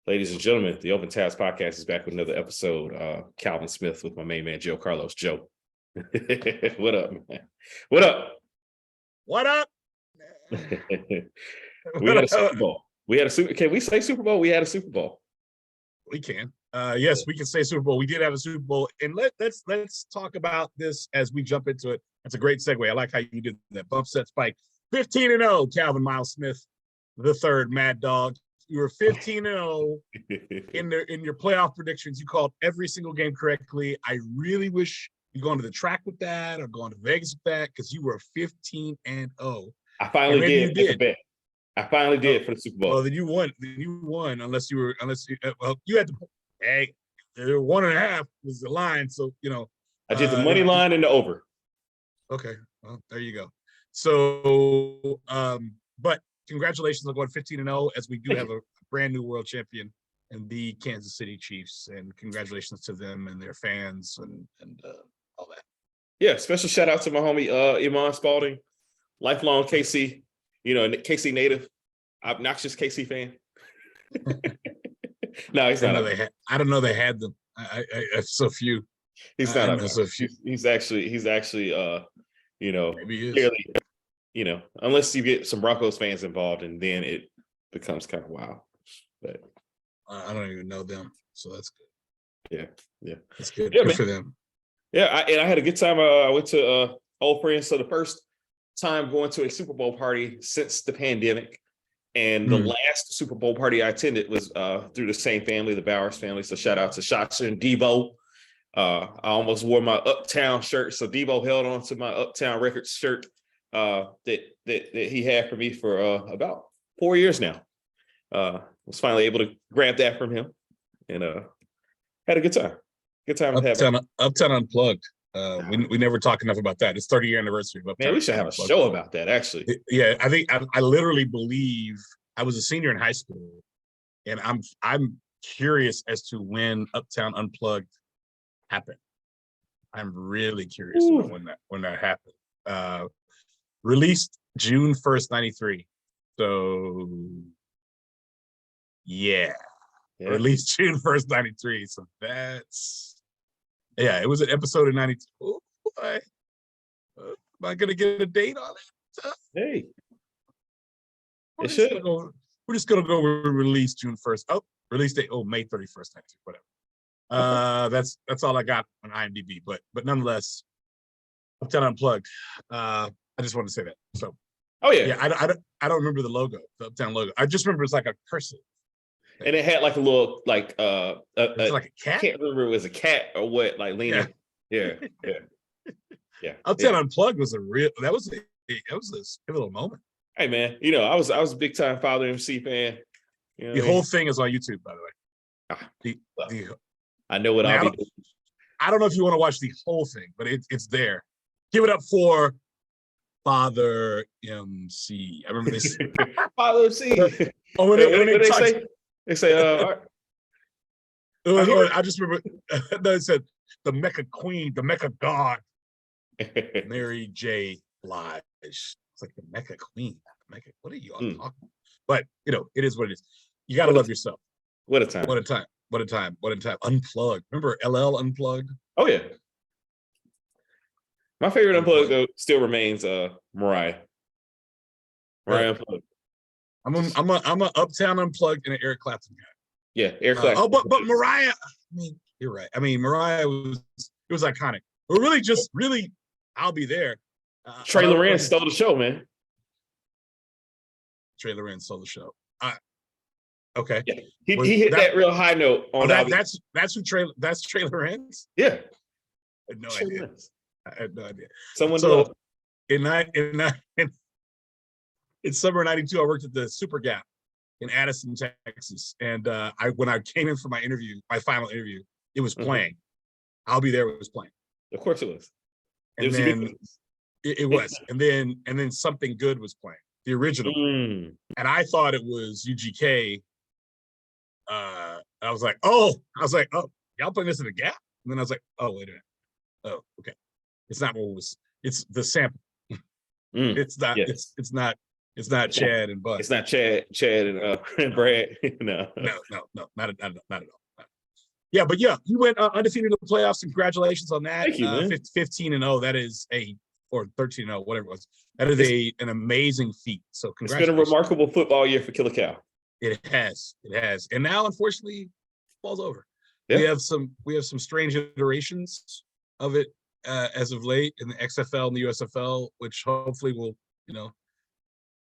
Ladies and gentlemen, the Open Tabs Podcast is back with another episode. Calvin Smith with my main man, Joe Carlos. Joe. What up, man? What up? What up? We had a Super Bowl. Can we say Super Bowl? We had a Super Bowl. We can. Yes, we can say Super Bowl. We did have a Super Bowl. And let's talk about this as we jump into it. That's a great segue. I like how you did that bump set spike. 15-0, Calvin Miles Smith, the third Mad Dog. You were 15-0 in your playoff predictions. You called every single game correctly. I really wish you'd gone to the track with that or gone to Vegas with that because you were 15-0. I finally did. I finally did for the Super Bowl. Well, then you won. Unless you had to. Hey, 1.5 was the line. So I did the money line and the over. Okay, well, there you go. So, but congratulations on going 15-0, as we do have a brand new world champion in the Kansas City Chiefs, and congratulations to them and their fans and all that. Yeah, special shout out to my homie Iman Spalding, lifelong KC, KC native, obnoxious KC fan. No, he's not. I don't know they had them. I so few. He's not. So few. He's actually. Maybe he is. Clearly, unless you get some Broncos fans involved, and then it becomes kind of wild. But I don't even know them, so that's good. Yeah, that's good. Yeah, good for them. Yeah, I had a good time. I went to old friends. So the first time going to a Super Bowl party since the pandemic, and the last Super Bowl party I attended was through the same family, the Bowers family. So shout out to Shotzer and Devo. I almost wore my Uptown shirt, so Devo held on to my Uptown Records shirt that he had for me for about 4 years now. Was finally able to grab that from him, and had a good time. Good time. Uptown Unplugged. We never talk enough about that. It's 30-year anniversary of Uptown. Man, we should have a show about that, actually. Yeah, I think I literally believe I was a senior in high school, and I'm curious as to when Uptown Unplugged happened. I'm really curious about when that happened. Released June 1st, 93. So yeah. Released June 1st, 93. So it was an episode of 92. Oh, boy. Am I gonna get a date on it? Hey. We're just gonna go with release June 1st. Oh, release date. Oh, May 31st, 92, whatever. That's all I got on IMDb, but nonetheless, Uptown Unplugged. I just wanted to say that. So, I don't remember the logo, the Uptown logo. I just remember it's like a cursive, and it had like a little like like a cat. I can't remember if it was a cat or what, like leaning. Yeah. Uptown Unplugged was that was a pivotal moment. Hey man, I was a big time Father MC fan. The whole thing is on YouTube, by the way. I know what I'll be doing. I don't know if you want to watch the whole thing, but it's there. Give it up for Father MC. I remember this. Father MC. Oh, when they say, I just remember it said the Mecca Queen, the Mecca God, Mary J. Blige. It's like the Mecca Queen. What are you all talking about? But it is what it is. You gotta love yourself. What a time. What a time. Unplugged. Remember LL Unplugged? Oh yeah. My favorite Unplugged though still remains Mariah. Unplugged. I'm a Uptown Unplugged and an Eric Clapton guy. Yeah, Eric Clapton. But Mariah, you're right. Mariah was iconic. But really, I'll be there. Trey Lorenz stole the show, man. Trey Lorenz stole the show. Okay. Yeah. He hit that real high note on that's Trey Lorenz? Yeah. I had no idea. In summer of 92, I worked at the Super Gap in Addison, Texas. And when I came in for my final interview, it was playing. I'll Be There was playing. Of course it was. And then it was. And then Something Good was playing, the original. And I thought it was UGK. I was like, oh, y'all playing this in the Gap? And then I was like, oh, wait a minute. Oh, okay. It's not what it was. It's the sample. It's not. Yes. It's not It's not Chad and Bud. It's not Chad and and Brad. No. Not at all. Yeah, but yeah, he went undefeated in the playoffs. Congratulations on that. Thank you, man. 15-0. That is or 13-0, whatever it was. That is an amazing feat. So it's been a remarkable football year for Killer Cow. It has. And now, unfortunately, ball's over. Yeah. We have some strange iterations of it as of late in the XFL and the USFL, which hopefully will,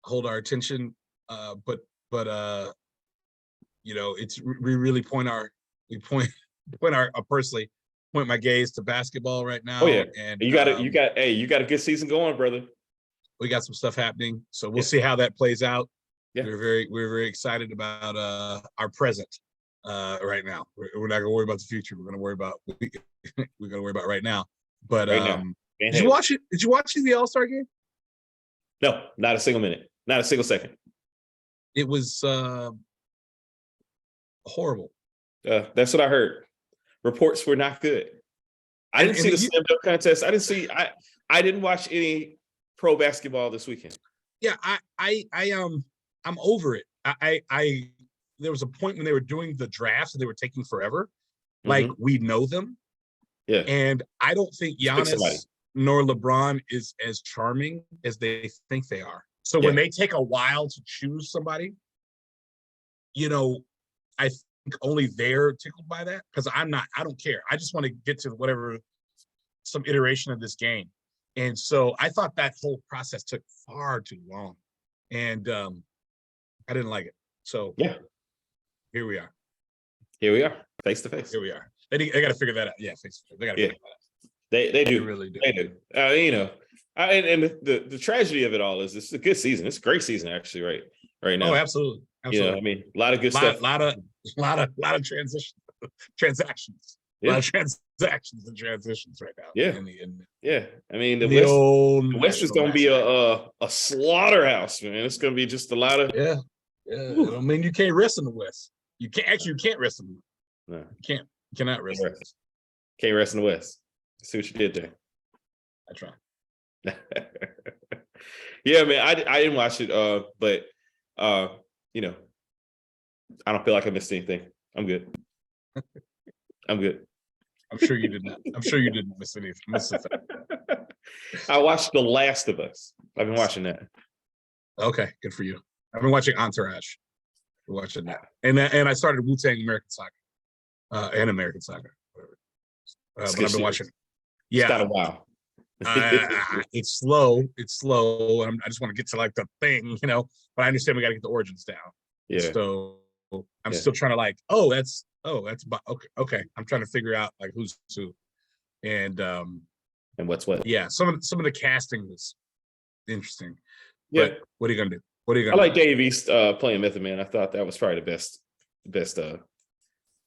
hold our attention. But it's we really point my gaze to basketball right now. Oh yeah, and you got a good season going, brother. We got some stuff happening, so we'll see how that plays out. Yeah. We're very excited about our present right now. We're not gonna worry about the future. We're gonna worry about right now. But right now. Did you watch it? Did you watch the All-Star game? No, not a single minute, not a single second. It was horrible. That's what I heard. Reports were not good. I didn't see the slam dunk contest. I didn't watch any pro basketball this weekend. Yeah, I'm over it. There was a point when they were doing the drafts and they were taking forever. Like we know them. Yeah. And I don't think Giannis nor LeBron is as charming as they think they are. So when they take a while to choose somebody, I think only they're tickled by that, because I don't care. I just want to get to some iteration of this game. And so I thought that whole process took far too long, and I didn't like it. So here we are. Face to face. Here we are. They got to figure that out. Yeah, face to face. They got to figure that out. They do. They really do. They do. And the tragedy of it all is it's a good season. It's a great season actually, right now. Oh, absolutely. A lot of good stuff. Lot of transactions. Yeah. A lot of transactions and transitions right now. Yeah. The West is going to be a slaughterhouse, man. It's going to be just a lot of I mean, you can't rest in the West. You can't rest in the West. No. You cannot rest. Can't rest in the West. See what you did there. I try. Yeah, man. I didn't watch it, but I don't feel like I missed anything. I'm good. I'm sure you did not. I'm sure you didn't miss anything. I watched The Last of Us. I've been watching that. Okay, good for you. I've been watching Entourage. Watching that, and I started Wu-Tang American Saga, and American Saga. But I've been watching. Yeah, it's got a while. It's slow. I just want to get to like the thing, but I understand we got to get the origins down. Yeah. So I'm still trying to that's about okay. I'm trying to figure out like who's who, and what's what. Yeah, some of the casting was interesting. Yeah. But what are you gonna do? I like Dave East playing Method Man. I thought that was probably the best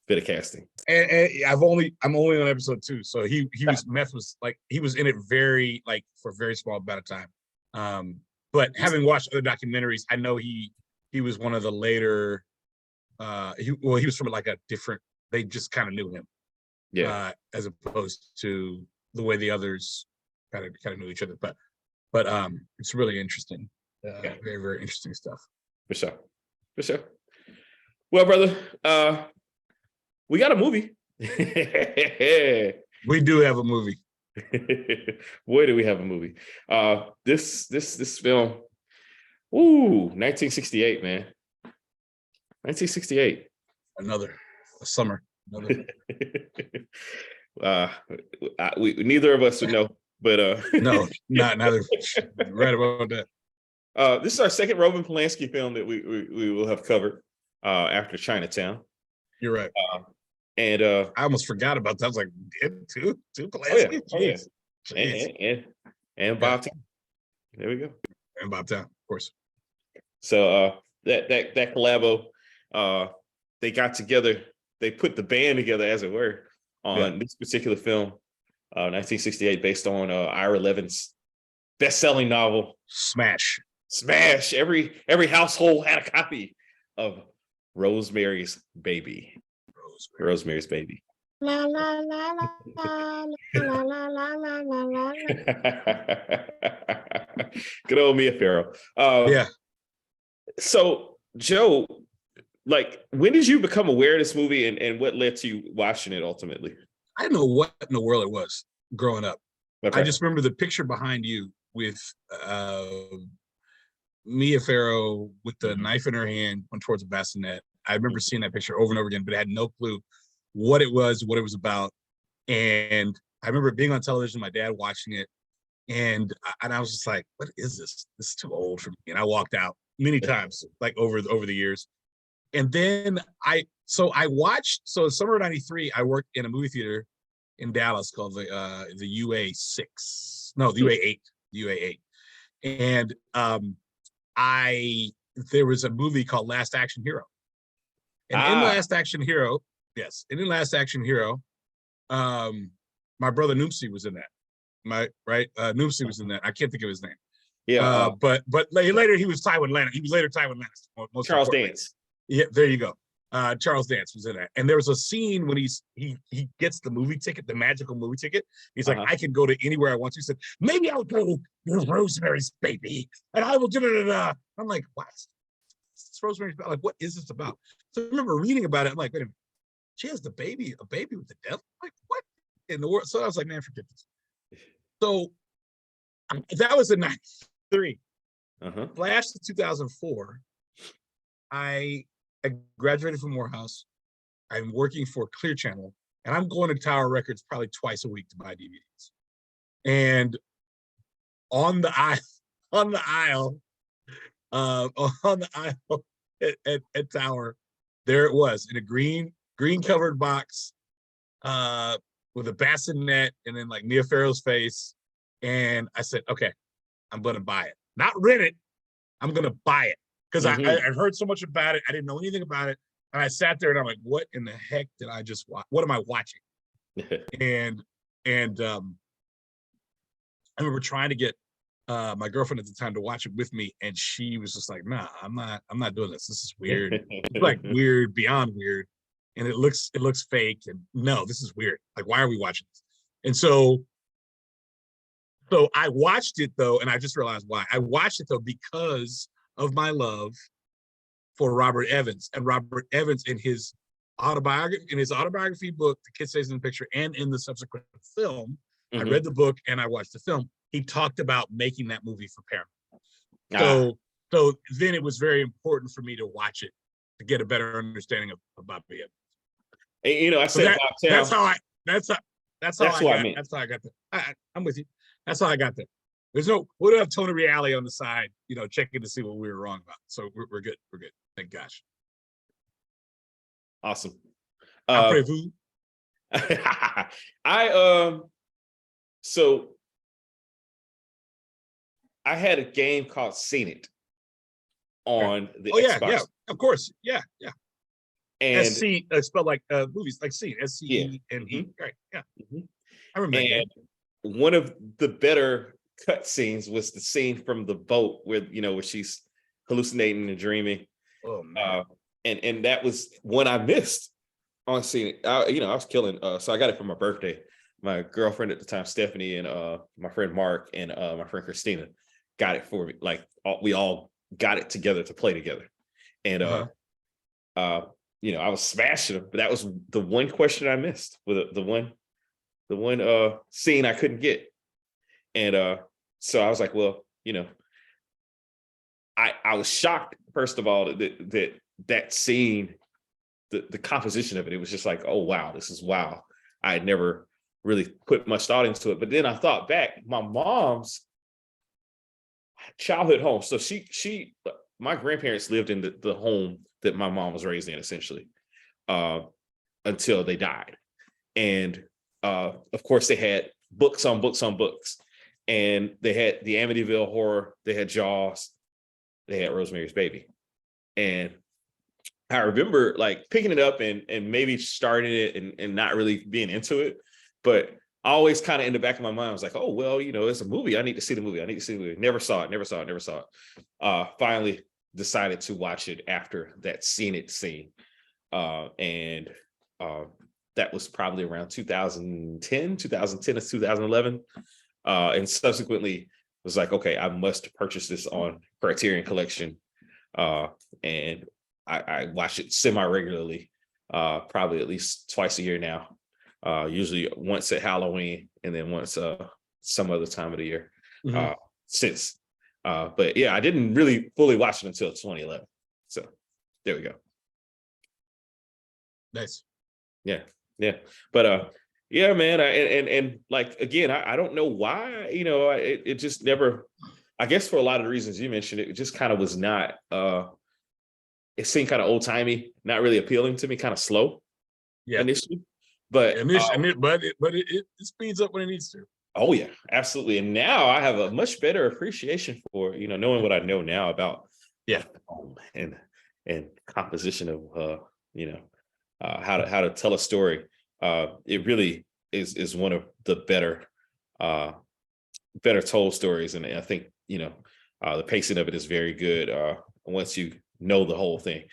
bit of casting. And I'm only on episode 2, so he was Meth was like he was in it very for a very small amount of time. But having watched other documentaries, I know he was one of the later. He was from like a different. They just kind of knew him. Yeah. As opposed to the way the others kind of knew each other, but it's really interesting. Very, very interesting stuff. For sure. Well, brother, we got a movie. We do have a movie. Boy, do we have a movie. This film, 1968, man. 1968. A summer. Neither of us would know, but no, neither. Right about that. This is our second Roman Polanski film that we will have covered after Chinatown. You're right. And I almost forgot about that. I was like, two Polanski. Oh, yeah. And Bob Town. There we go. And Bob Town, of course. So that collabo, they got together. They put the band together, as it were, on this particular film, 1968, based on Ira Levin's best-selling novel. Smash. Every household had a copy of Rosemary's Baby. Rosemary's Baby. La la la la la la la la la la la. Good old Mia Farrow. So Joe, like, when did you become aware of this movie, and what led to you watching it ultimately? I didn't know what in the world it was growing up. Okay. I just remember the picture behind you with uh, Mia Farrow with the knife in her hand, went towards a bassinet. I remember seeing that picture over and over again, but I had no clue what it was about. And I remember being on television, my dad watching it, and I was just like, "What is this? This is too old for me." And I walked out many times, like over the years. And then I watched. So summer of '93, I worked in a movie theater in Dallas called the UA6. No, the UA8. UA8. And there was a movie called Last Action Hero. And in Last Action Hero, yes, and in Last Action Hero, my brother Noomsy was in that. Noomsy was in that. I can't think of his name. Yeah. But later he was Tywin Lannister. He was later Tywin Lannister. Most Charles Dance. Yeah, there you go. Charles Dance was in that. And there was a scene when he gets the movie ticket, the magical movie ticket. He's like, I can go to anywhere I want to. He said, maybe I'll go to Rosemary's Baby, and I will do it. I'm like, what? It's Rosemary's Baby. Like, what is this about? So I remember reading about it. I'm like, wait a minute. She has a baby with the devil? Like, what in the world? So I was like, man, forget this. So that was in '93. Flash to 2004. I graduated from Morehouse. I'm working for Clear Channel, and I'm going to Tower Records probably twice a week to buy DVDs. And on the aisle at Tower, there it was in a green covered box with a bassinet and then like Mia Farrow's face. And I said, okay, I'm gonna buy it. Not rent it, I'm gonna buy it. Because I'd heard so much about it. I didn't know anything about it. And I sat there and I'm like, what in the heck did I just watch? What am I watching? and I remember trying to get my girlfriend at the time to watch it with me, and she was just like, nah, I'm not doing this. This is weird. It's like weird, beyond weird. And it looks fake. And no, this is weird. Like, why are we watching this? And so I watched it though, and I just realized why. I watched it though because of my love for Robert Evans. And Robert Evans in his autobiography book, The Kid Stays in the Picture, and in the subsequent film, I read the book and I watched the film. He talked about making that movie for Paramount. So then it was very important for me to watch it to get a better understanding of Bobby Evans. And, I said that's how I got there. I'm with you. That's how I got there. We don't have Tony Reale on the side, checking to see what we were wrong about. So we're good. We're good. Thank gosh. Awesome. Après-vous. So I had a game called Seen It on the Xbox. Yeah, of course. Yeah. And SC spelled like movies, like Seen, SCENE. Right. Yeah. I remember that game. One of the better cut scenes was the scene from the boat where she's hallucinating and dreaming. Oh man. And that was one I missed on Seen It. I was killing. So I got it for my birthday. My girlfriend at the time, Stephanie, and my friend Mark, and my friend Christina got it for me. Like we all got it together to play together. And I was smashing them, but that was the one question I missed with the one scene I couldn't get. And so I was like, well, I was shocked, first of all, that scene, the composition of it was just like, oh wow, this is wow. I had never really put much thought into it. But then I thought back, my mom's childhood home. So my grandparents lived in the home that my mom was raised in, essentially, until they died. And of course, they had books on books on books. And they had the Amityville Horror, they had Jaws, they had Rosemary's Baby. And I remember like picking it up and maybe starting it and not really being into it. But I always kind of in the back of my mind, I was like, oh, well, it's a movie. I need to see the movie. Never saw it. Finally decided to watch it after that Seen It scene. And that was probably around 2010 to 2011. And subsequently was like, okay, I must purchase this on Criterion Collection. and I watch it semi-regularly, probably at least twice a year now, usually once at Halloween and then once some other time of the year. Since but yeah, I didn't really fully watch it until 2011, so there we go. Nice. Yeah, but yeah, man, and like again, I don't know why, it just never, I guess for a lot of the reasons you mentioned, it just kind of was not it seemed kind of old-timey, not really appealing to me, kind of slow initially, but it speeds up when it needs to. oh yeah, absolutely. And now I have a much better appreciation for, knowing what I know now about film and composition of how to tell a story. It really is one of the better told stories, and I think the pacing of it is very good once you know the whole thing.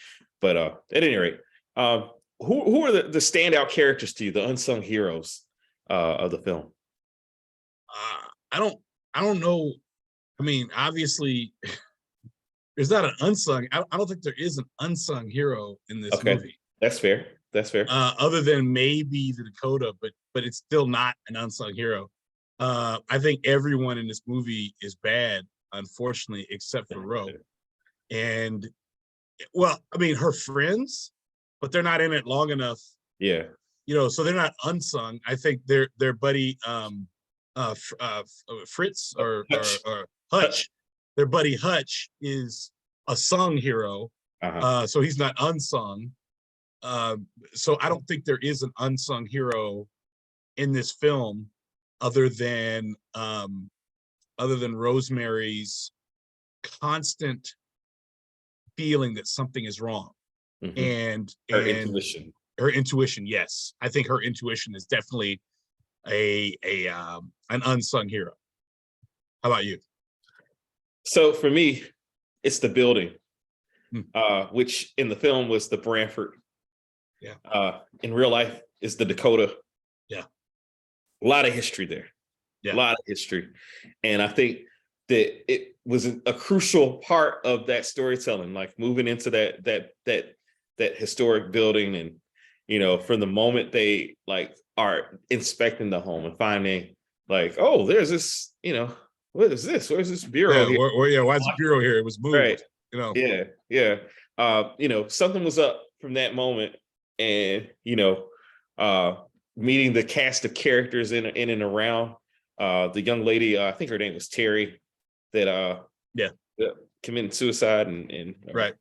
But at any rate, who are the standout characters to you, the unsung heroes of the film? I don't know. I mean, obviously, there's not an unsung. I don't think there is an unsung hero in this movie. That's fair. Other than maybe the Dakota, but it's still not an unsung hero. I think everyone in this movie is bad, unfortunately, except for Ro. And well, I mean, her friends, but they're not in it long enough. Yeah. So they're not unsung. I think their buddy Fritz or Hutch, their buddy Hutch is a sung hero. So he's not unsung. So I don't think there is an unsung hero in this film other than Rosemary's constant feeling that something is wrong. And her intuition. Yes. I think her intuition is definitely an unsung hero. How about you? So for me, it's the building, which in the film was the Branford. Yeah. In real life is the Dakota. Yeah. A lot of history there. Yeah. A lot of history. And I think that it was a crucial part of that storytelling, like moving into that historic building. And, from the moment they like are inspecting the home and finding like, oh, there's this, what is this? Where's this bureau here? Why's the bureau here? It was moved. Right. Yeah. Something was up from that moment. And, meeting the cast of characters in and around the young lady, I think her name was Terry, that committed suicide and right,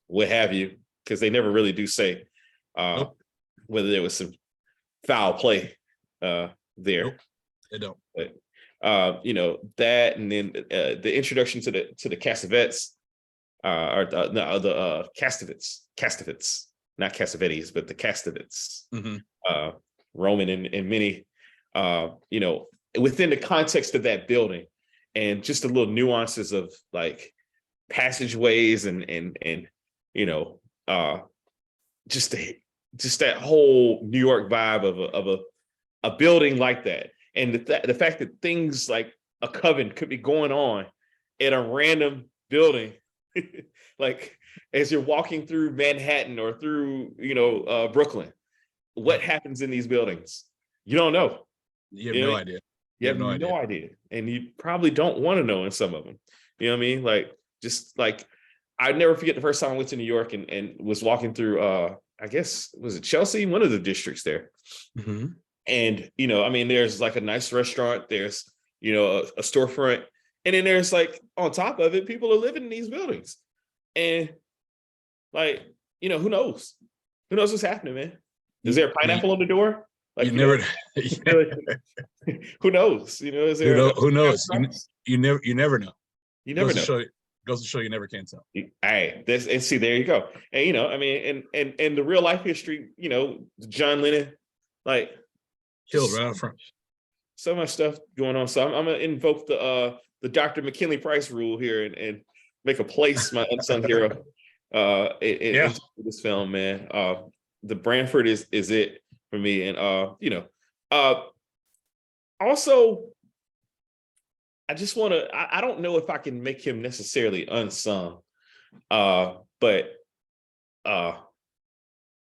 what have you, because they never really do say whether there was some foul play there. Nope, they don't. But that, and then the introduction to the Cassavetes, or the Castavets, not Cassavetes, but the Castavets. Roman and many, within the context of that building, and just the little nuances of like passageways and just that whole New York vibe of a building like that, and the fact that things like a coven could be going on at a random building, like as you're walking through Manhattan or through Brooklyn. What happens in these buildings? You don't know. You have no idea. You have no idea. And you probably don't want to know in some of them. You know what I mean? Like, just like, I'd never forget the first time I went to New York and was walking through, I guess, was it Chelsea? One of the districts there. And, there's like a nice restaurant. There's, a storefront. And then there's like, on top of it, people are living in these buildings. And like, who knows? Who knows what's happening, man? Is there a pineapple on the door? Like you never. Who knows? Is there? Who knows? You never know. You never know. Goes to show you never can tell. Hey, and see, there you go. And and the real life history. John Lennon, like killed right out front. So much stuff going on. So I'm gonna invoke the Dr. McKinley Price rule here and make a place my unsung hero in this film, man. The Branford is it for me. And also I just want to, I don't know if I can make him necessarily unsung, But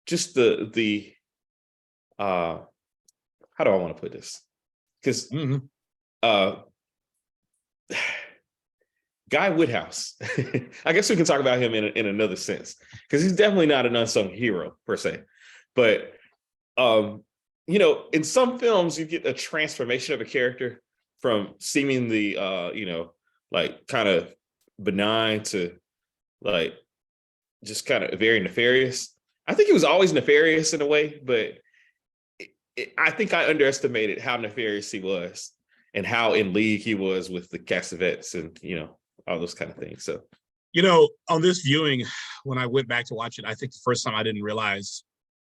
just the how do I want to put this? Because Guy Woodhouse, I guess we can talk about him in another sense, because he's definitely not an unsung hero per se. But you know, in some films you get a transformation of a character from seemingly you know, like kind of benign to like just kind of very nefarious. I think he was always nefarious in a way, but I think I underestimated how nefarious he was and how in league he was with the Cassavetes and, you know, all those kind of things. So, you know, on this viewing, when I went back to watch it, I think the first time I didn't realize,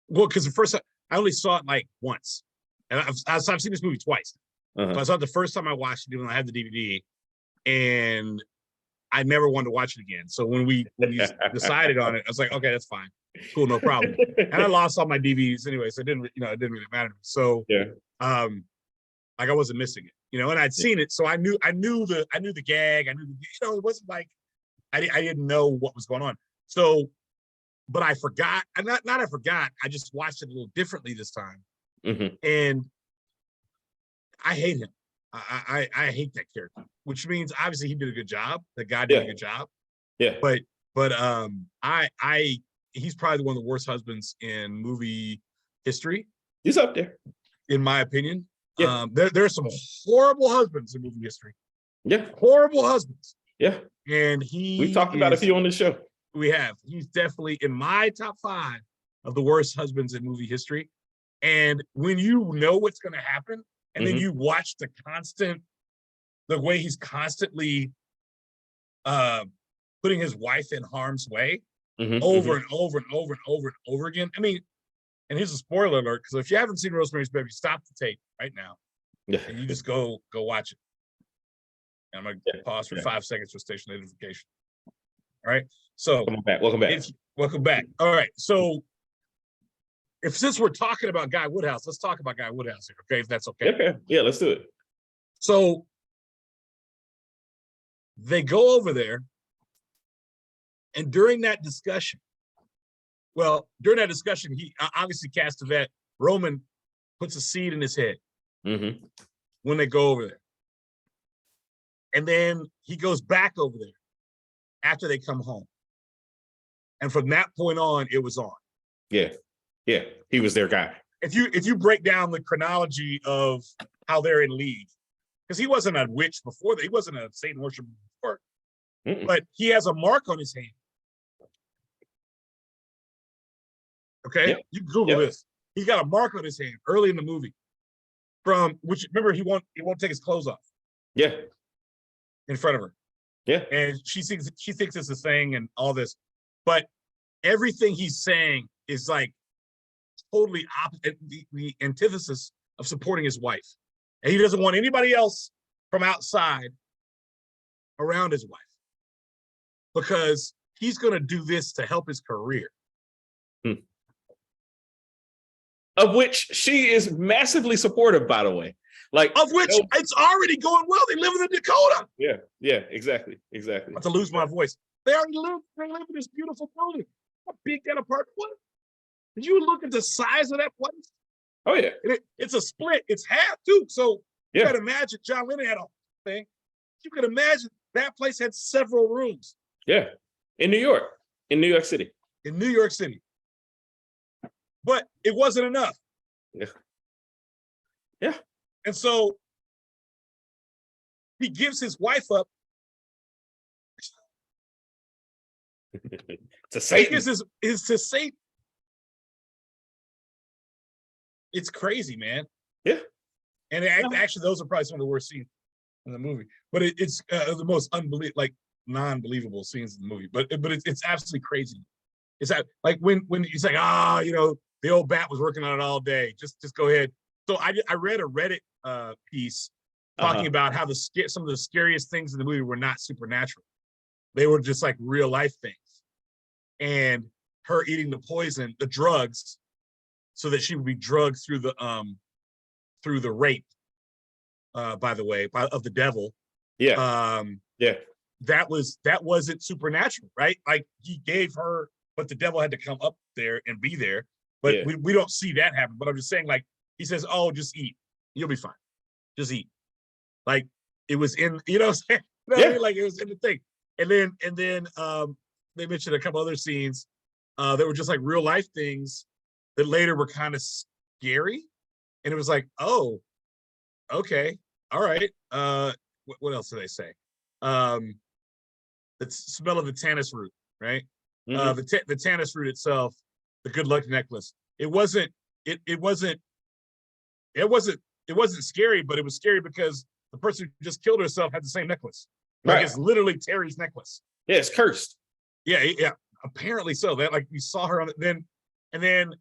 well, because the first time I only saw it like once, and I've seen this movie twice. So I saw it the first time I watched it when I had the DVD, and I never wanted to watch it again. So when we decided on it, I was like, okay, that's fine, cool, no problem. And I lost all my DVDs anyway, so it didn't really matter to me. So yeah, like I wasn't missing it, you know, and I'd seen it, so I knew the gag, I knew you know, it wasn't like I didn't know what was going on. So, but I forgot, and not I forgot, I just watched it a little differently this time, and I hate him. I hate that character, which means obviously he did a good job. The guy did a good job. Yeah. But he's probably one of the worst husbands in movie history. He's up there, in my opinion. Yeah. There's some horrible husbands in movie history. Yeah. Horrible husbands. Yeah. And we've talked about a few on the show. We have. He's definitely in my top 5 of the worst husbands in movie history. And when you know what's going to happen, and then you watch the way he's constantly putting his wife in harm's way over and over and over and over and over again. I mean, and here's a spoiler alert, because if you haven't seen Rosemary's Baby, stop the tape right now. And you just go watch it. And I'm gonna pause for 5 seconds for station identification. All right. So welcome back. Welcome back. All right. So since we're talking about Guy Woodhouse, let's talk about Guy Woodhouse here, okay? If that's okay. Okay. Yeah, let's do it. So they go over there, and during that discussion, he obviously Castavet, Roman puts a seed in his head when they go over there. And then he goes back over there after they come home. And from that point on, it was on. Yeah. Yeah. He was their guy. If you break down the chronology of how they're in league, because he wasn't a witch before, he wasn't a Satan worshiper before, but he has a mark on his hand. Okay, yep. You Google this. He's got a mark on his hand early in the movie. From which, remember, he won't take his clothes off. Yeah. In front of her. Yeah. And she thinks it's a thing and all this, but everything he's saying is like totally opposite, the antithesis of supporting his wife. And he doesn't want anybody else from outside around his wife, because he's going to do this to help his career. Of which she is massively supportive, by the way. Like, of which it's already going well. They live in Dakota. Yeah, exactly. I'm about to lose my voice. They live in this beautiful building. How big that apartment was? Did you look at the size of that place? Oh yeah. It's a split. It's half too. So you can imagine John Lennon had a thing. You can imagine that place had several rooms. Yeah. In New York City. In New York City. But it wasn't enough. Yeah. And so he gives his wife up. To Satan. Is to Satan. It's crazy, man. Yeah. And actually, those are probably some of the worst scenes in the movie. But it's the most non-believable scenes in the movie. But it's absolutely crazy. It's like when he's like, the old bat was working on it all day. Just go ahead. So I read a Reddit piece talking about how some of the scariest things in the movie were not supernatural. They were just like real life things. And her eating the poison, the drugs, so that she would be drugged through the rape, by the way, of the devil. Yeah. that wasn't supernatural, right? Like he gave her, but the devil had to come up there and be there. But Yeah. we don't see that happen. But I'm just saying, like, he says, "Oh, just eat. You'll be fine. Just eat." Like it was in, you know what I'm saying? You know what I mean? Like it was in the thing. And then they mentioned a couple other scenes that were just like real life things that later were kind of scary. And it was like, oh, okay, all right. What else did they say? The smell of the tannis root, right? Mhm. The tannis root itself, the good luck necklace. It wasn't scary, but it was scary because the person who just killed herself had the same necklace. Like Right. it's literally Terry's necklace. Yeah, it's cursed. Yeah. Apparently so. That like you saw her on it. And then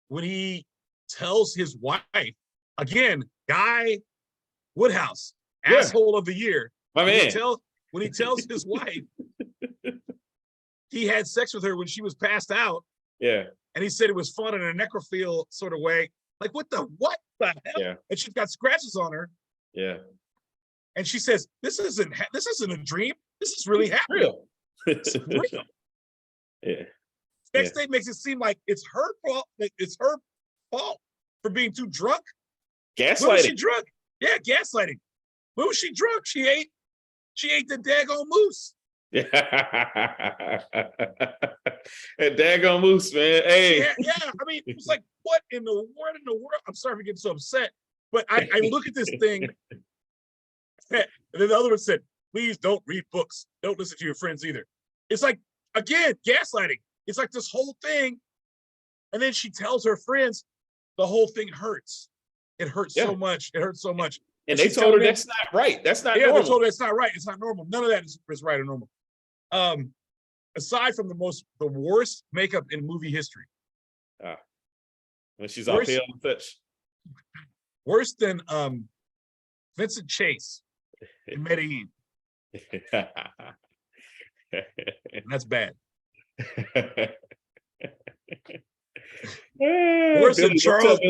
when he tells his wife, again, Guy Woodhouse, Yeah. asshole of the year. My man. When he tells his wife he had sex with her when she was passed out, Yeah. and he said it was fun in a necrophile sort of way. Like what the hell? Yeah. And she's got scratches on her. Yeah. And she says, "This isn't a dream. This is really happening." Real. It's real. Yeah. Next day makes it seem like it's her fault. Like it's her fault for being too drunk. When was she Gaslighting. drunk? Yeah, gaslighting. When was she drunk? She ate the daggone moose. Yeah. That daggone moose, man. Hey. Yeah. I mean, it was like, what in the world? I'm sorry for getting so upset, but I look at this thing, and then the other one said, "Please don't read books. Don't listen to your friends either." It's like, again, gaslighting. It's like this whole thing, and then she tells her friends the whole thing hurts. It hurts so much. It hurts so much. And they told her that's not right. That's not normal. They told her that's not right. It's not normal. None of that is right or normal. Aside from the worst makeup in movie history. When she's all pale and such. Worse than Vincent Chase in Medellin. And that's bad. Worse than Charles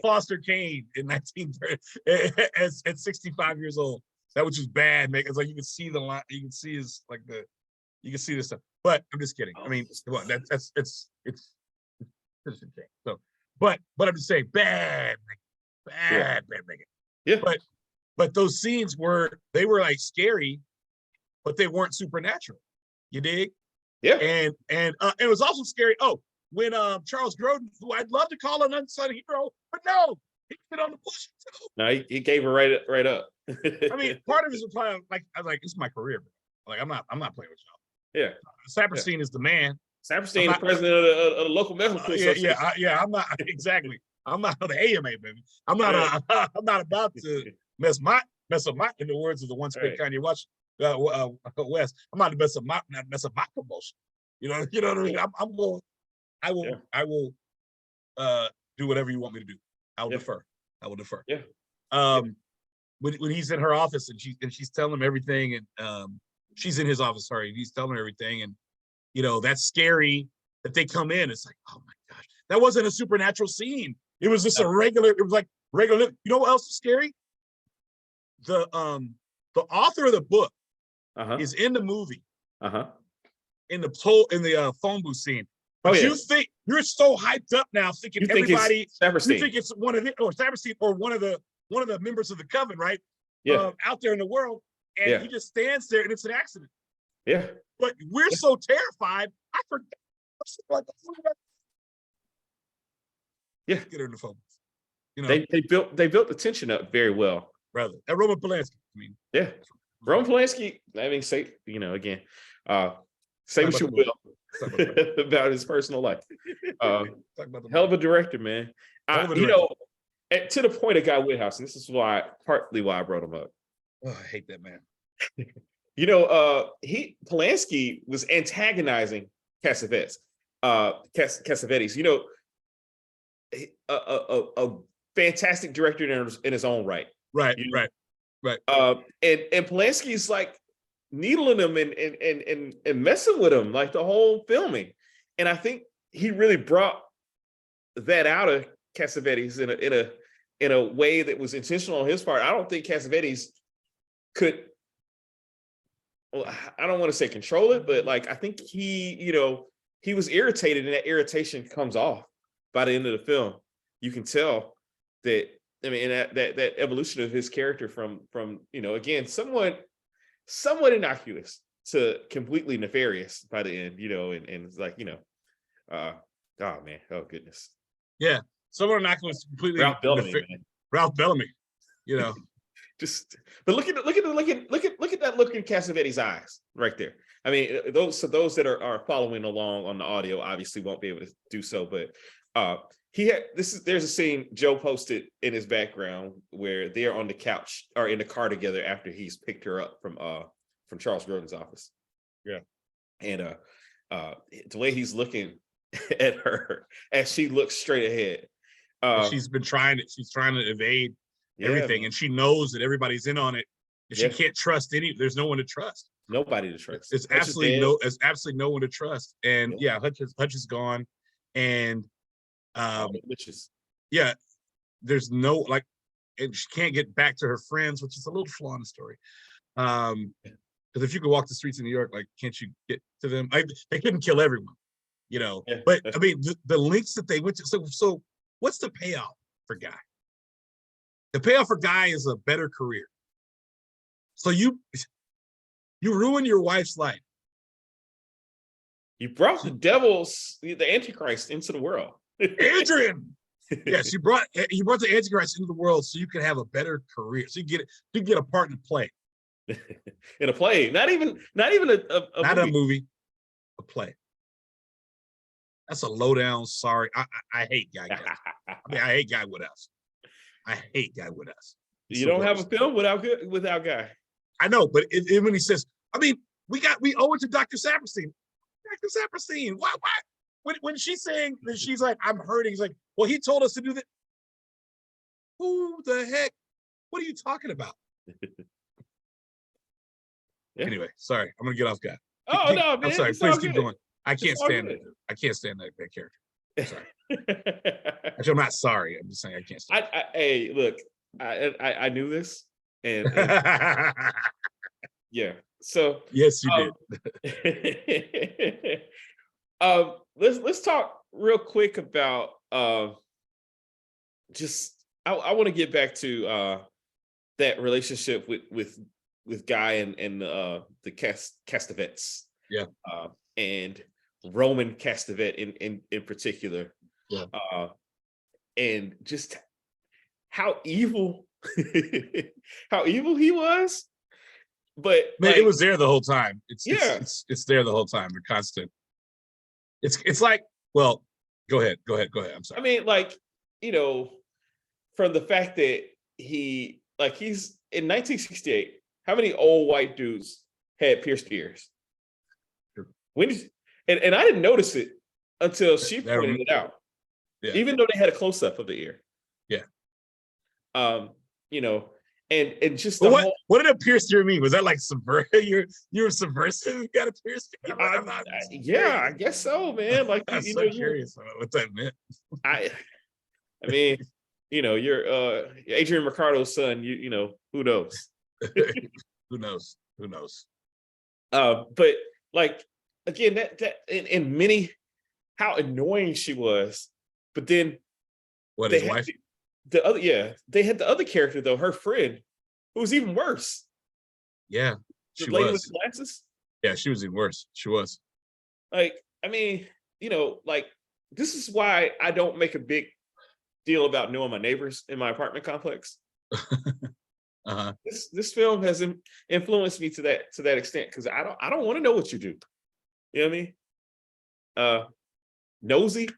Foster Kane in 1930 at 65 years old. That was just bad. It's like you can see the line. You can see his like you can see this stuff. But I'm just kidding. I mean, well, it's Citizen Kane. So, but I'm just saying, bad makeup. Yeah. But those scenes were like scary, but they weren't supernatural. You dig? Yeah. And it was also scary. Oh, when Charles Grodin, who I'd love to call an unsung hero, but no, he put on the push too. No, he gave her right up. I mean, part of it is probably like I was like, this is my career, bro. Like I'm not playing with y'all. Yeah. Saperstein is the man. Saperstein, the president of the local medical association. Yeah. I'm not exactly. I'm not the AMA, baby. I'm not about to mess up my, in the words of the once great Kanye West. I'm not to mess up my promotion. You know what I mean? I will do whatever you want me to do. I will defer. Yeah. When he's in her office and she's telling him everything, and she's in his office, sorry, he's telling her everything, and that's scary that they come in. It's like, oh my gosh, that wasn't a supernatural scene. It was just regular. It was like regular. You know what else is scary? The author of the book is in the movie. In the phone booth scene. But you think you're so hyped up now, thinking you think it's one of the or Saperstein or one of the members of the coven, right? Yeah. Out there in the world, and he just stands there, and it's an accident. Yeah. But we're so terrified. I forgot. Yeah. Get her in the phone booth. They built the tension up very well, brother. That Roman Polanski. I mean, yeah, Roman Polanski. I mean, say again, say what you will about his personal life. Hell of a director, man. To the point of Guy Woodhouse, and this is partly why I brought him up. Oh, I hate that man. Polanski was antagonizing Cassavetes. A fantastic director in his own right. Right. And Polanski's like needling him and messing with him like the whole filming. And I think he really brought that out of Cassavetes in a way that was intentional on his part. I don't think Cassavetes could well, I don't want to say control it, but like I think he was irritated, and that irritation comes off by the end of the film. You can tell that. I mean, that evolution of his character from again, somewhat innocuous to completely nefarious by the end, and it's like, oh man, oh goodness. Yeah. Someone innocuous completely Ralph Bellamy, man. Ralph Bellamy, Just, but look at that look in Cassavetes' eyes right there. I mean, those that are following along on the audio obviously won't be able to do so, but there's a scene Joe posted in his background where they're on the couch or in the car together after he's picked her up from Charles Grodin's office. Yeah. And the way he's looking at her as she looks straight ahead. She's trying to evade everything, and she knows that everybody's in on it, and she can't trust there's no one to trust. Nobody to trust. It's absolutely no one to trust. And Hutch is gone, and witches. Yeah, there's no and she can't get back to her friends, which is a little flaw in the story. Because if you could walk the streets of New York, can't you get to them? They couldn't kill everyone, Yeah. But I mean, the lengths that they went to. So what's the payoff for Guy? The payoff for Guy is a better career. So you ruin your wife's life. You brought the Antichrist into the world. Adrian. Yes, you brought the Antichrist into the world so you could have a better career. So you get a part in a play. In a play, not even a movie, a play. That's a low down. Sorry, I hate Guy. I hate Guy Woodhouse. I hate Guy Woodhouse. You don't have a film without Guy. I know, but when he says, I mean, we owe it to Dr. Saperstein. Dr. Saperstein, why? When she's saying that she's like, I'm hurting, he's like, well, he told us to do that. Who the heck? What are you talking about? Yeah. Anyway, sorry, I'm gonna get off Guy. Oh no, man, I'm sorry. Please keep going. I can't stand it. I can't stand that character. I'm sorry. Actually, I'm not sorry. I'm just saying I can't stand it. Hey, look, I knew this, and yeah. So yes, you did. Let's talk real quick about just I want to get back to that relationship with Guy and the Castevets. Yeah. And Roman Castevet in particular. Yeah. And just how evil he was. But man, it was there the whole time. It's there the whole time. The constant. It's like, well, go ahead. I'm sorry. I mean, from the fact that he's in 1968, how many old white dudes had pierced ears? When and I didn't notice it until she pointed it out. Yeah. Even though they had a close-up of the ear. Yeah. And just what did a pierced ear mean? Was that like subversive? You were subversive? You got a pierced ear? Yeah, I guess so, man. Like I'm so curious about what that meant. I mean, you're Adrian Ricardo's son. Who knows? Who knows? But like again, that and many, how annoying she was. But then what his wife? They had the other character though, her friend, who was even worse. Yeah, the lady with the glasses. Yeah, she was even worse. She was. Like, I mean, this is why I don't make a big deal about knowing my neighbors in my apartment complex. Uh-huh. This film has influenced me to that extent because I don't want to know what you do. You know what I mean? Nosy,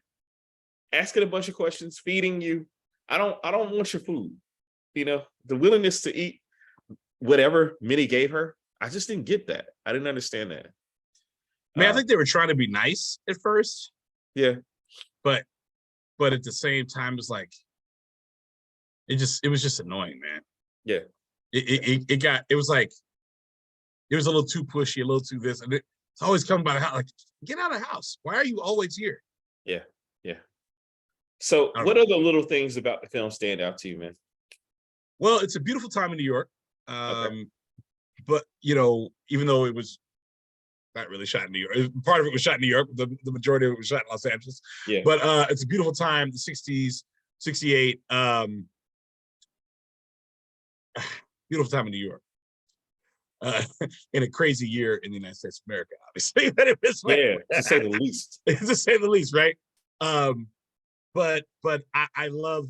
asking a bunch of questions, feeding you. I don't want your food. The willingness to eat whatever Minnie gave her. I just didn't get that. I didn't understand that. Man, I think they were trying to be nice at first. Yeah. But at the same time, it's like it was just annoying, man. Yeah. It was a little too pushy, a little too this, and it's always coming by the house. Like, get out of the house. Why are you always here? Yeah. So what other little things about the film stand out to you, man? Well, it's a beautiful time in New York. Okay. but even though it was not really shot in New York, part of it was shot in New York, the majority of it was shot in Los Angeles. Yeah. But it's a beautiful time, the 60s, 68. Beautiful time in New York. In a crazy year in the United States of America, obviously. That it was To say the least. To say the least, right? But I love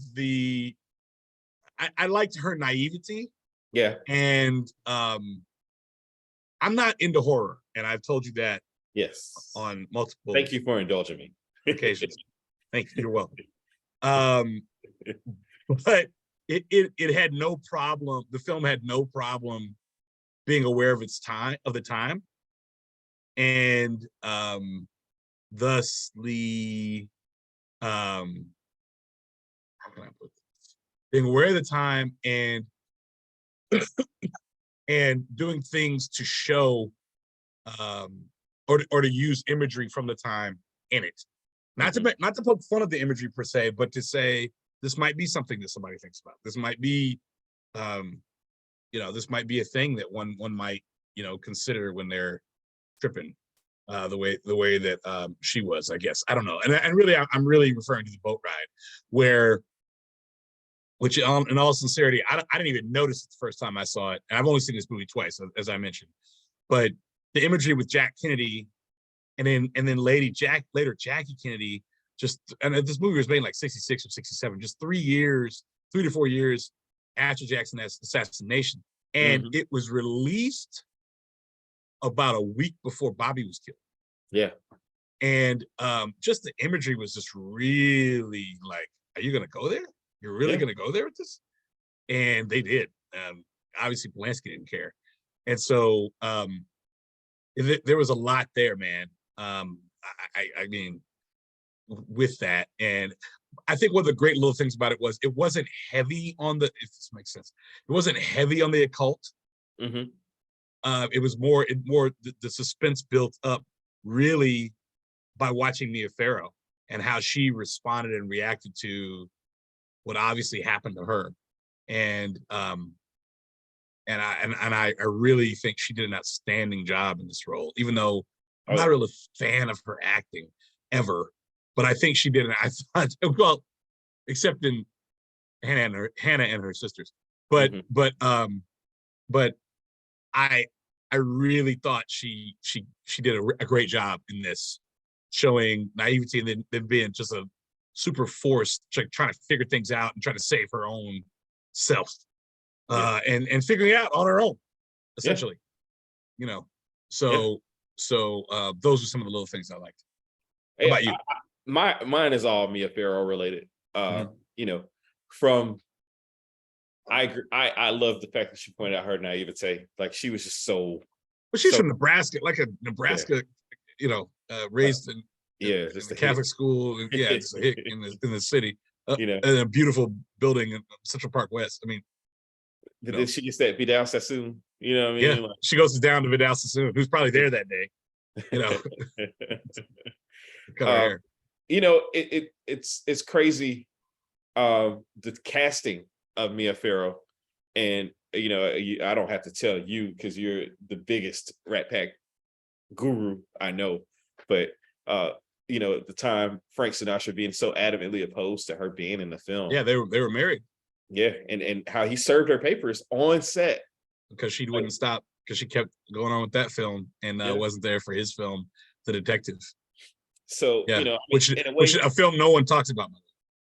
I liked her naivety. Yeah. And I'm not into horror, and I've told you that Yes. on multiple Thank you for indulging me. occasions. Thank you. You're welcome. But it had no problem. The film had no problem being aware of the time, and thusly, how can I put this? Being aware of the time and doing things to show, or to use imagery from the time in it, not to poke fun of the imagery per se, but to say this might be something that somebody thinks about. This might be, this might be a thing that one might, consider when they're tripping, the way that she was, I guess. I don't know. And really, I'm really referring to the boat ride, which in all sincerity, I didn't even notice it the first time I saw it. And I've only seen this movie twice, as I mentioned. But the imagery with Jack Kennedy, and then later Jackie Kennedy, and this movie was made in like 66 or 67, just 3 to 4 years after Jackson's assassination. And it was released about a week before Bobby was killed. Yeah. And just the imagery was just really like, are you gonna go there? You're really gonna go there with this? And they did. Obviously Polanski didn't care. And so there was a lot there, man. I mean, with that. And I think one of the great little things about it was it wasn't heavy on if this makes sense, it wasn't heavy on the occult. It was more the suspense built up really by watching Mia Farrow and how she responded and reacted to what obviously happened to her. And I really think she did an outstanding job in this role, even though I'm not really a fan of her acting ever. But I think she did, and I thought, well, except in Hannah and her sisters. But I really thought she did a great job in this, showing naivety and then being just a super forced, trying to figure things out and trying to save her own self, and figuring it out on her own, essentially. So those are some of the little things I liked. How about you? Mine is all Mia Farrow related. From I love the fact that she pointed out her naivete. Like, she was just so. Well, she's from Nebraska, like a Nebraska, raised in the Catholic school. And, it's a hick in the city. In a beautiful building in Central Park West. I mean, did she just that Vidal Sassoon? You know what I mean? Yeah, she goes down to Vidal Sassoon, who's probably there that day. It's crazy, the casting of Mia Farrow, and I don't have to tell you because you're the biggest Rat Pack guru I know, but at the time, Frank Sinatra being so adamantly opposed to her being in the film. Yeah, they were married. Yeah, and how he served her papers on set because she wouldn't stop, because she kept going on with that film and wasn't there for his film, The Detective. So which a film no one talks about.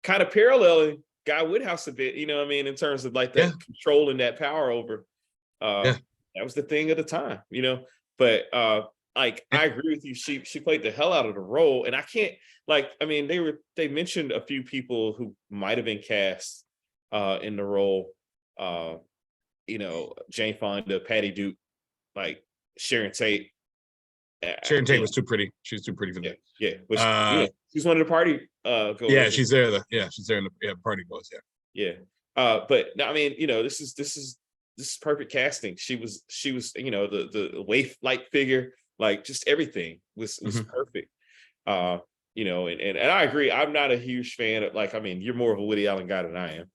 Kind of paralleling Guy Woodhouse a bit, in terms of like that controlling that power over. That was the thing at the time, But I agree with you. She played the hell out of the role, and I can't they mentioned a few people who might have been cast in the role. Jane Fonda, Patty Duke, like Sharon Tate. Sharon Tate was too pretty. She was too pretty for that. Yeah. She's one of the party goers. Yeah, she's there. She's there in the party goers. Yeah. But this is perfect casting. She was the waif like figure, like just everything was perfect. And I agree. I'm not a huge fan of you're more of a Woody Allen guy than I am.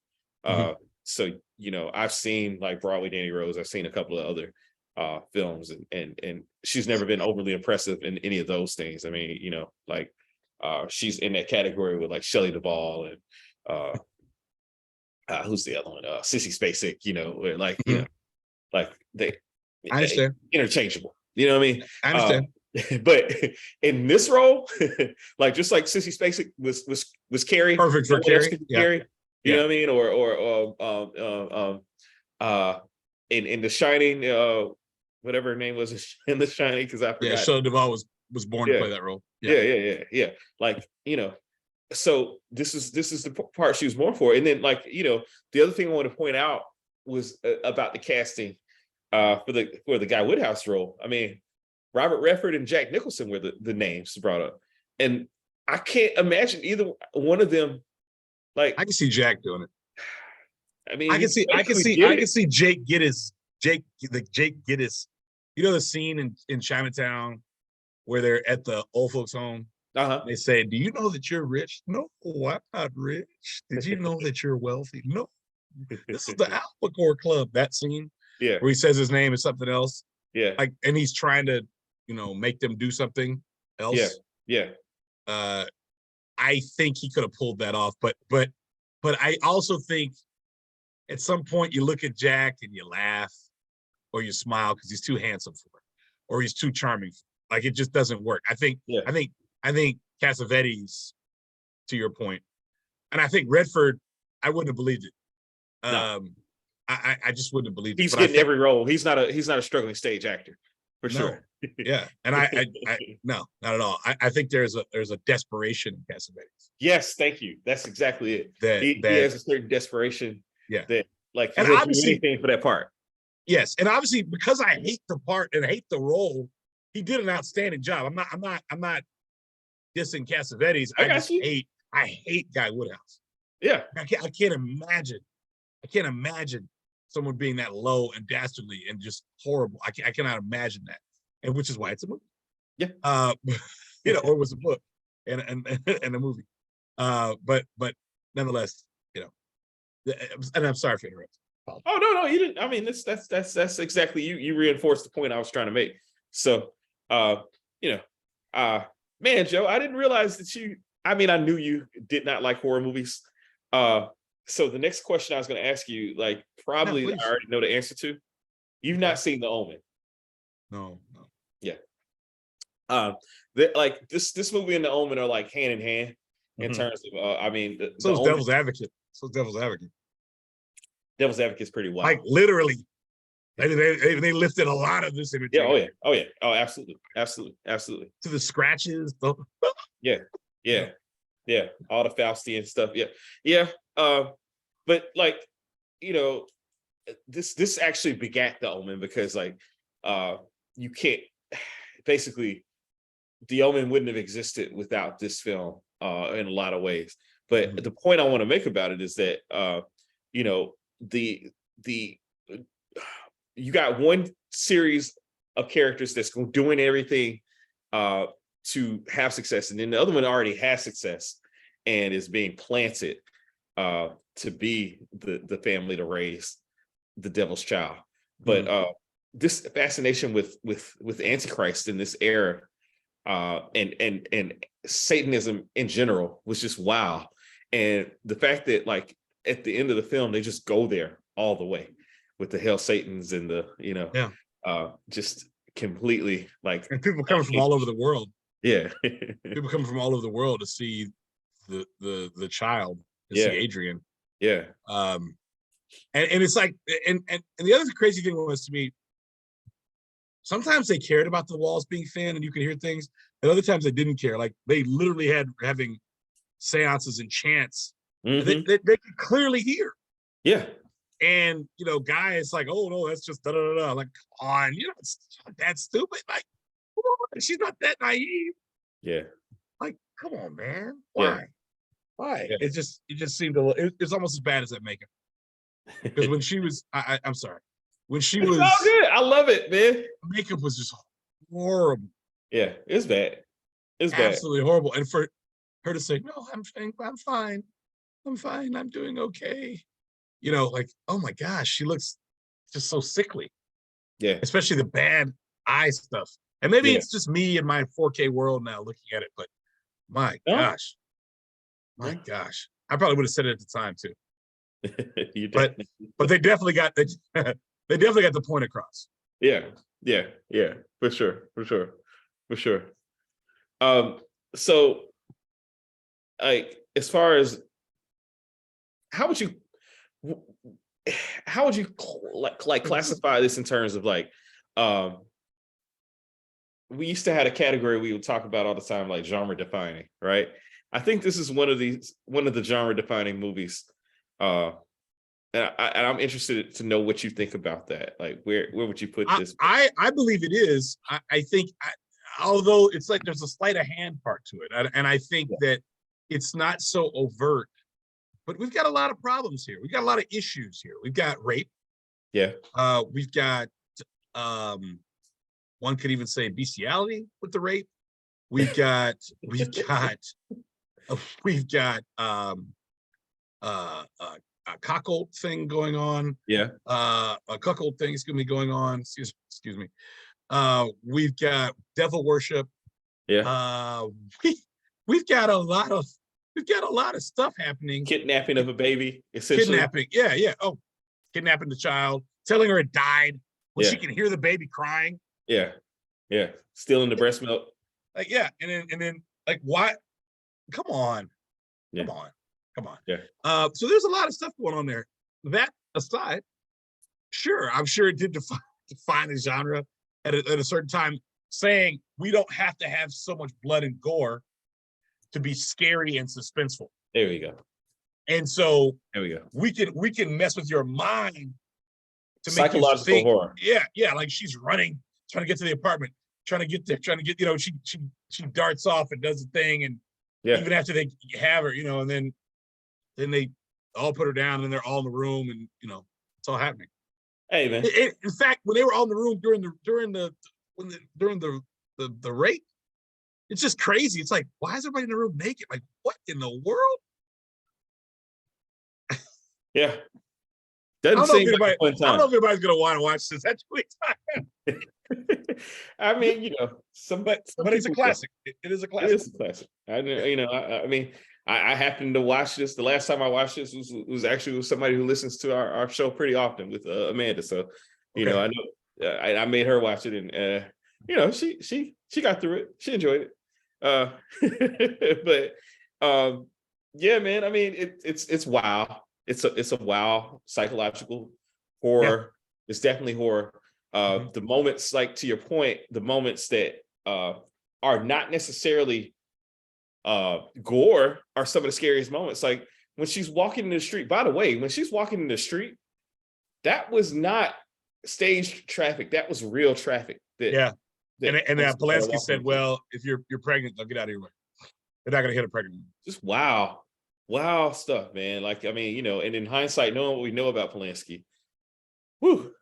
So I've seen like Broadway Danny Rose. I've seen a couple of other films, and she's never been overly impressive in any of those things. I mean, like she's in that category with like Shelley Duvall and who's the other one? Sissy Spacek, where like, like they I understand. interchangeable. You know what I mean? I understand. But in this role, like just like Sissy Spacek was Carrie, Perfect for Carrie. Yeah. Carrie. You know what I mean? Or in The Shining, whatever her name was in The Shining, because I forgot. Yeah, Shelley Duvall was born to play that role. Yeah. Like, so this is the part she was born for. And then like, the other thing I want to point out was about the casting for the Guy Woodhouse role. I mean, Robert Redford and Jack Nicholson were the names brought up. And I can't imagine either one of them. Like, I can see Jack doing it. I mean, I can see Jake Gittes. Jake Gittes. You know the scene in Chinatown where they're at the old folks' home? They say, "Do you know that you're rich?" No, I'm not rich. Did you know that you're wealthy? No. This is the Albacore Club. That scene, where he says his name is something else. Yeah. Like, and he's trying to, make them do something else. Yeah. I think he could have pulled that off, but I also think at some point you look at Jack and you laugh or you smile because he's too handsome for it, or he's too charming. Like, it just doesn't work. I think Cassavetes, to your point, and I think Redford, I wouldn't have believed it. No. I just wouldn't have believed it. He's getting every role. He's not a struggling stage actor, for sure. Yeah, and I no, not at all. I think there's a desperation in Cassavetes. Yes, thank you. That's exactly it. He has a certain desperation. Yeah, that like, and obviously anything for that part. Yes, and obviously because I hate the part and hate the role, he did an outstanding job. I'm not dissing Cassavetes. I hate Guy Woodhouse. Yeah, I can't imagine someone being that low and dastardly and just horrible. I cannot imagine that, and which is why it's a movie. Yeah, or it was a book and a movie. But nonetheless, and I'm sorry for interrupting. Oh no, you didn't. I mean, that's exactly you reinforced the point I was trying to make. So, man, Joe, I didn't realize that you. I mean, I knew you did not like horror movies. So the next question I was going to ask you, like, probably I already know the answer to. You've not seen The Omen. No. Yeah. Like this movie and The Omen are like hand in hand in terms of. I mean, so is Devil's Advocate. Devil's Advocate is pretty wild. Like, literally, they lifted a lot of this imagery. Yeah. Oh yeah. Oh, absolutely. To the scratches. Yeah. All the Faustian stuff. Yeah. But like, this actually begat The Omen because like, you can't. Basically, The Omen wouldn't have existed without this film in a lot of ways. But the point I want to make about it is that you got one series of characters that's doing everything to have success, and then the other one already has success and is being planted to be the family to raise the devil's child. But this fascination with Antichrist in this era and Satanism in general was just wow. And the fact that like at the end of the film they just go there all the way with the Hail Satans and the just completely like, and people coming from all over the world. Yeah. People come from all over the world to see the child, to see Adrian. Yeah. And it's like, and the other crazy thing was, to me, sometimes they cared about the walls being thin and you could hear things, and other times they didn't care. Like, they literally having seances and chants. They could clearly hear. Yeah. And Guy is like, oh no, that's just da da da. Like, come on, it's not that stupid. Like, come on, she's not that naive. Yeah. Like, come on, man. Why? Yeah. It just seemed it's almost as bad as that makeup. Because when she was, I'm sorry, when she was, all good. I love it, man. Makeup was just horrible. Yeah, it's bad. It's absolutely horrible. And for her to say, no, I'm fine. I'm doing okay. Like, oh my gosh, she looks just so sickly. Yeah. especially the bad eye stuff. And maybe Yeah. it's just me in my 4K world now looking at it, but my No? gosh, my gosh, I probably would have said it at the time too. You But definitely. but they definitely got they definitely got the point across. Yeah, yeah, for sure, for sure. So like as far as how would you like classify this in terms of like um we used to have a category we would talk about all the time, like genre defining, right? I think this is one of the genre defining movies. And I'm interested to know what you think about that. Like, where would you put this? I believe it is. I think, although it's like there's a sleight of hand part to it, and I think that it's not so overt. But we've got a lot of problems here. We've got a lot of issues here. We've got rape. Yeah. We've got one could even say bestiality with the rape. We've got a cuckold thing going on. Yeah. A cuckold thing is going to be going on. Excuse me. We've got devil worship. Yeah. We've got a lot of stuff happening. Kidnapping of a baby, essentially. Kidnapping. Yeah. Oh, kidnapping the child, telling her it died when she can hear the baby crying. Yeah. Stealing the breast milk. Like, yeah, and then like, why? Come on. Yeah. Come on. Yeah. So there's a lot of stuff going on there. That aside, sure, I'm sure it did define the genre at a certain time, saying we don't have to have so much blood and gore to be scary and suspenseful. There we go. And so there we go. We can mess with your mind to make psychological you think, horror. Yeah, like she's running, trying to get to the apartment, trying to get there, she darts off and does the thing, and even after they have her, and then they all put her down, and they're all in the room, and it's all happening. Hey man. In fact, when they were all in the room during the rape, it's just crazy. It's like, why is everybody in the room naked? Like, what in the world? Yeah. I Doesn't seem like a fun I don't time. know if anybody's gonna want to watch this. That's really time. I mean, but it's a classic. It is a classic. It is a classic. I mean, I happened to watch this. The last time I watched this was actually with somebody who listens to our show pretty often, with Amanda. So, I know I made her watch it, and she got through it. She enjoyed it. But yeah, man. I mean, it's wow. It's a wow psychological horror. Yeah. It's definitely horror. The moments, like to your point, the moments that are not necessarily gore are some of the scariest moments. Like when she's walking in the street. By the way, when she's walking in the street, that was not staged traffic. That was real traffic. And Polanski said, "Well, if you're pregnant, they'll get out of your way. They're not gonna hit a pregnant woman." Just wow stuff, man. Like, I mean, and in hindsight, knowing what we know about Polanski, whew.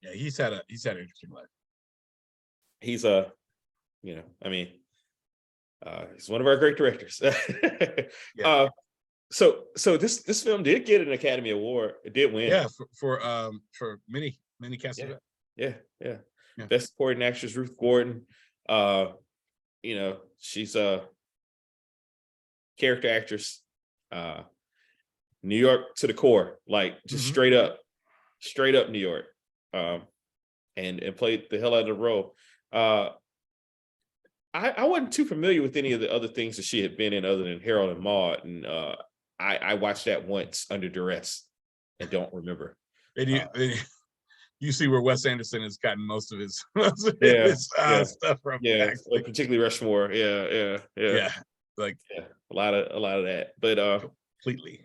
Yeah, he's had an interesting life. He's he's one of our great directors. Yeah. So this film did get an Academy Award. It did win. Yeah, for many cast. Yeah. Best supporting actress, Ruth Gordon. She's a character actress, New York to the core, like just straight up New York, and played the hell out of the role. I wasn't too familiar with any of the other things that she had been in other than Harold and Maude, and I watched that once under duress and don't remember. And you see where Wes Anderson has gotten most of his stuff from. Yeah, particularly Rushmore. Yeah. A lot of that, but completely.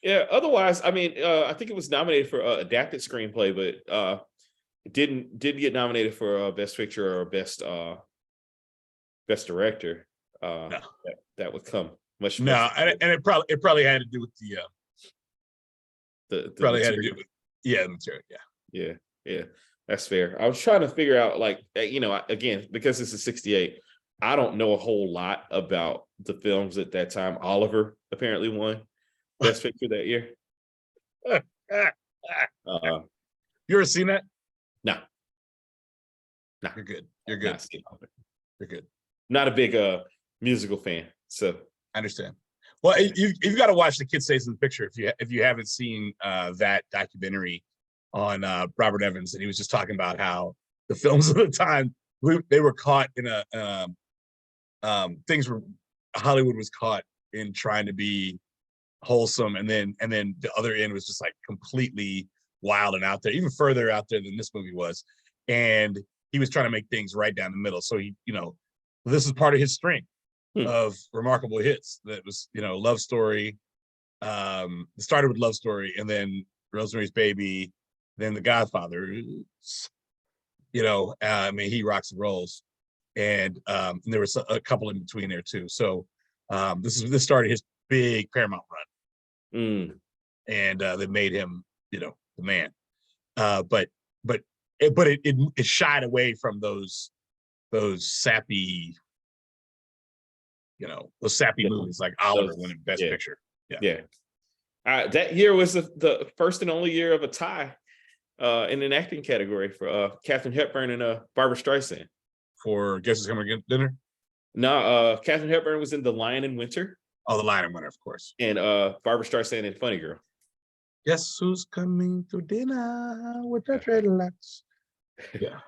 Yeah. Otherwise, I mean, I think it was nominated for adapted screenplay, but it didn't get nominated for best picture or best director. No. That would come much. No, and it probably had to do with the probably had to do with the material. Yeah, that's fair. I was trying to figure out, like, again, because this is 68, I don't know a whole lot about the films at that time. Oliver apparently won best picture that year. You ever seen that? No, You're good. You're good. not seen all of it. You're good. Not a big musical fan. So I understand. Well, you've got to watch The Kid Stays in the Picture if you haven't seen that documentary on Robert Evans, and he was just talking about how the films of the time they were caught in things were Hollywood was caught in trying to be wholesome, and then the other end was just like completely wild and out there, even further out there than this movie was, and he was trying to make things right down the middle. So he, this is part of his strength of remarkable hits. That was, Love Story. It started with Love Story, and then Rosemary's Baby, then The Godfather. I mean, he rocks and rolls, and there was a couple in between there too. So this started his big Paramount run, and that made him, the man. But it shied away from those sappy, those sappy movies like Oliver winning Best Picture. Yeah. That year was the first and only year of a tie in an acting category for Katharine Hepburn and Barbara Streisand. For Guess Who's Coming to Dinner? No, Katharine Hepburn was in The Lion in Winter. Oh, The Lion in Winter, of course. And Barbara Streisand in Funny Girl. Guess who's coming to dinner with the dreadlocks? Yeah.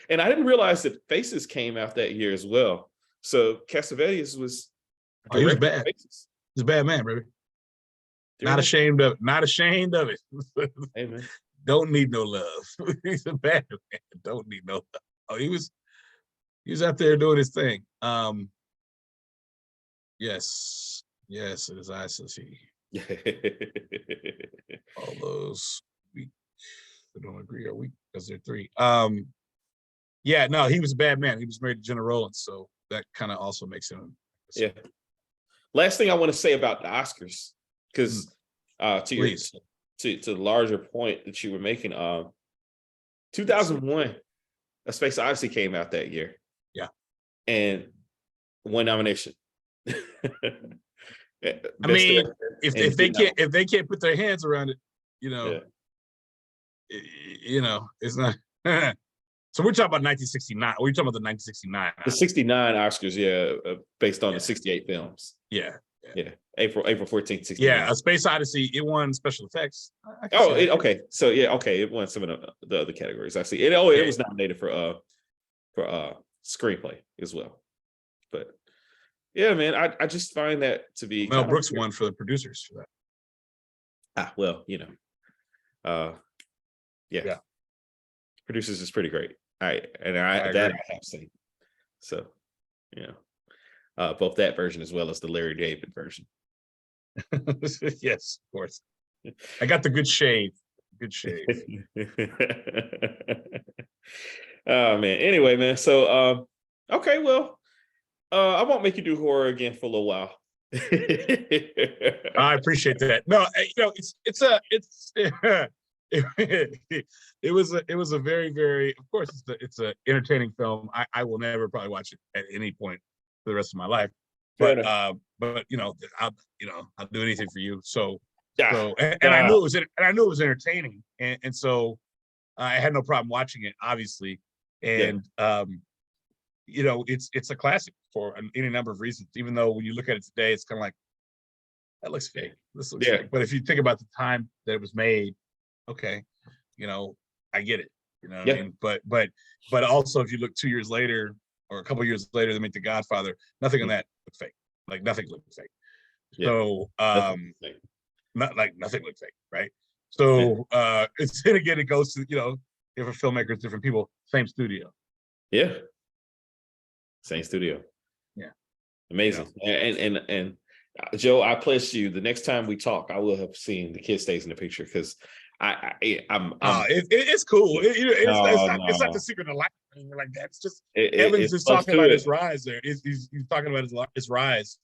And I didn't realize that Faces came out that year as well. So Cassavetes was. Oh, he was bad. Faces. He's a bad man, baby. Not ashamed of it. Hey, man. Don't need no love. He's a bad man. Don't need no love. Oh, he was out there doing his thing. Yes, it is I see. All those weak. I don't agree. Are weak because they're three. Yeah, no, he was a bad man. He was married to Jenna Rollins, so that kind of also makes him. Yeah. Last thing I want to say about the Oscars, because to the larger point that you were making, 2001, A Space Odyssey came out that year. Yeah, and one nomination. I mean, if they can't put their hands around it, it's not. So we're talking about 1969. We're talking about the 1969. The 69 Oscars, based on the 68 films. Yeah. April 14th, 69. Yeah, A Space Odyssey. It won special effects. Okay. So it won some of the other categories. I see. It was nominated for screenplay as well. But yeah, man, I just find that to be. Mel Brooks won for the producers for that. Well, yeah. Producers is pretty great. I have seen. So, both that version as well as the Larry David version. Yes, of course. I got the good shave. Good shave. Oh man. Anyway, man. So okay, well, I won't make you do horror again for a little while. I appreciate that. No, it was a very, very, of course it's a entertaining film. I will never probably watch it at any point for the rest of my life. But I'll do anything for you. So I knew it was entertaining, and so I had no problem watching it, obviously. And it's a classic for any number of reasons. Even though when you look at it today, it's kind of like that looks fake. This looks fake. But if you think about the time that it was made, okay, I get it. I mean? But also if you look 2 years later or a couple of years later, they make The Godfather. Nothing on that looked fake. Like nothing looked fake. So not like nothing looked fake, right? So it's then again it goes to different filmmakers, different people, same studio. Yeah. Same studio. Yeah. Amazing. And Joe, I pledge you the next time we talk, I will have seen The Kid Stays in the Picture, because it's cool. It's not the secret of life or anything like that. It's just Evan's just talking about his rise there. He's talking about his rise,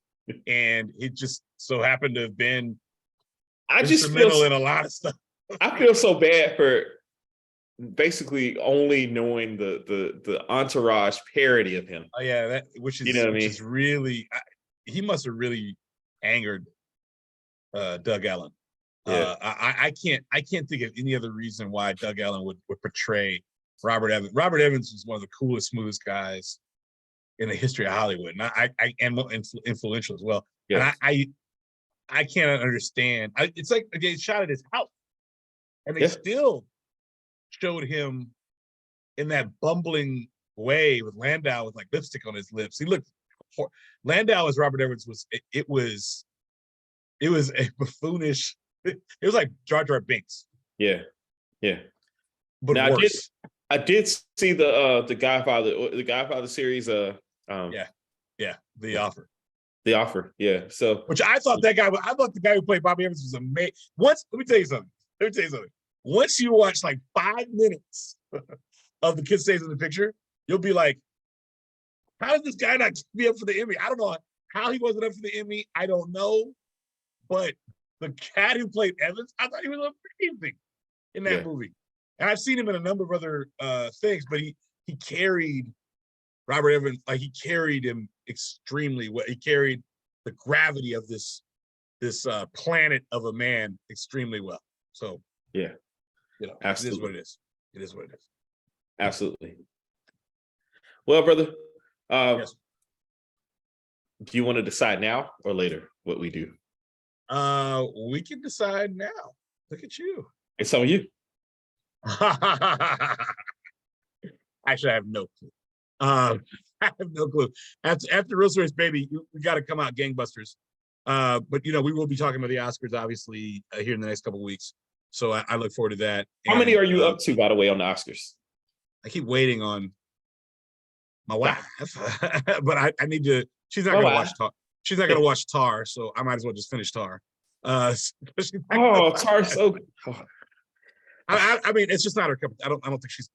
and it just so happened to have been instrumental in a lot of stuff. I feel so bad for basically only knowing the Entourage parody of him. Oh yeah, which is really, he must have really angered Doug Ellen. I can't think of any other reason why Doug Ellen would portray Robert Evans. Robert Evans was one of the coolest, smoothest guys in the history of Hollywood, and I and influential as well. Yeah. And I can't understand. It's like they shot at his house, and they still showed him in that bumbling way with Landau with like lipstick on his lips. He looked Landau as Robert Evans was. It was a buffoonish. It was like Jar Jar Binks. Yeah. But now, worse. I did see the Godfather series. The Offer. The Offer. Yeah. So which I thought the guy who played Bobby Evans was amazing. Let me tell you something. Once you watch like 5 minutes of The Kid Stays in the Picture, you'll be like, how did this guy not be up for the Emmy? I don't know how he wasn't up for the Emmy. I don't know. But the cat who played Evans, I thought he was amazing in that movie. And I've seen him in a number of other things, but he carried Robert Evans, like he carried him extremely well. He carried the gravity of this planet of a man extremely well. So absolutely. It is what it is. Absolutely. Well, brother, yes. Do you want to decide now or later what we do? We can decide now. Look at you. It's on you. Actually, I have no clue. I have no clue. After Rosemary's Baby, we got to come out gangbusters. But we will be talking about the Oscars, obviously, here in the next couple of weeks. So I look forward to that. How many are you up to, by the way, on the Oscars? I keep waiting on my wife, but I need to. She's not going to watch Tar. She's not going to watch Tar, so I might as well just finish Tar. Tar's so good. I mean, it's just not her cup. I don't think she's.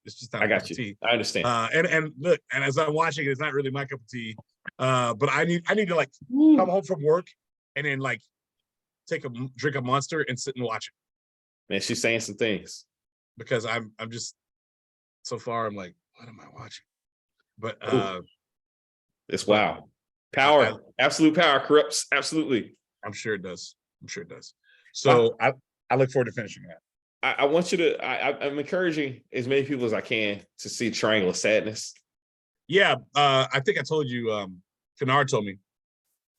It's just not. I got you. Tea. I understand. And look, and as I'm watching it, it's not really my cup of tea. But I need to like come home from work and then like drink a Monster and sit and watch it. Man, she's saying some things. Because I'm just so far I'm like, what am I watching? But it's wow. Power, absolute power corrupts absolutely. I'm sure it does. So I look forward to finishing that. I want you to. I'm encouraging as many people as I can to see Triangle of Sadness. Yeah, I think I told you. Kennard told me.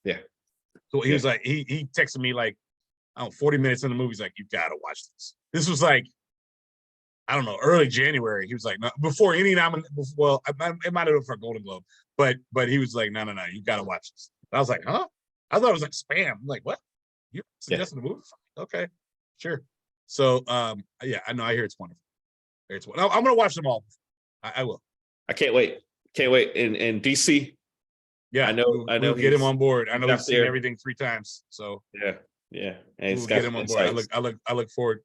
Yeah. So he was like, he texted me like, 40 minutes in the movie. He's like, you gotta watch this. This was like, I don't know, early January. He was like, no, before any nomination. Well, it might have been for a Golden Globe, but he was like, no, you gotta watch this. And I was like, huh? I thought it was like spam. I'm like, what? You suggested the movie? Okay, sure. So I know. I hear it's wonderful. I'm gonna watch them all. I will. I can't wait. In DC. Yeah, I know. We'll get him on board. I know he's seen everything 3 times. So yeah. And we'll get him on board. I look forward.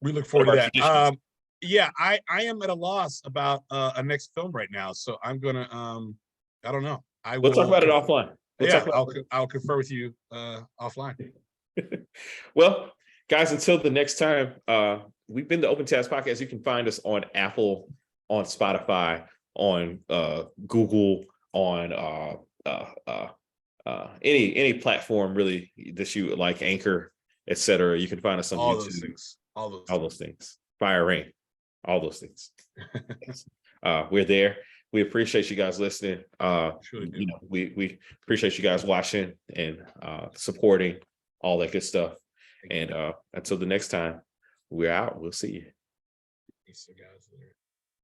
We look forward to that. I am at a loss about a next film right now. So I'm gonna I don't know. We'll talk about it offline. I'll confer with you offline. Well, guys, until the next time, we've been the Open Task Podcast. You can find us on Apple, on Spotify, on Google, on any platform really that you like, Anchor, etc. You can find us on YouTube. All those things. Fire Rain, all those things. We're there. We appreciate you guys listening. We appreciate you guys watching and supporting all that good stuff. And until the next time, we're out. We'll see you.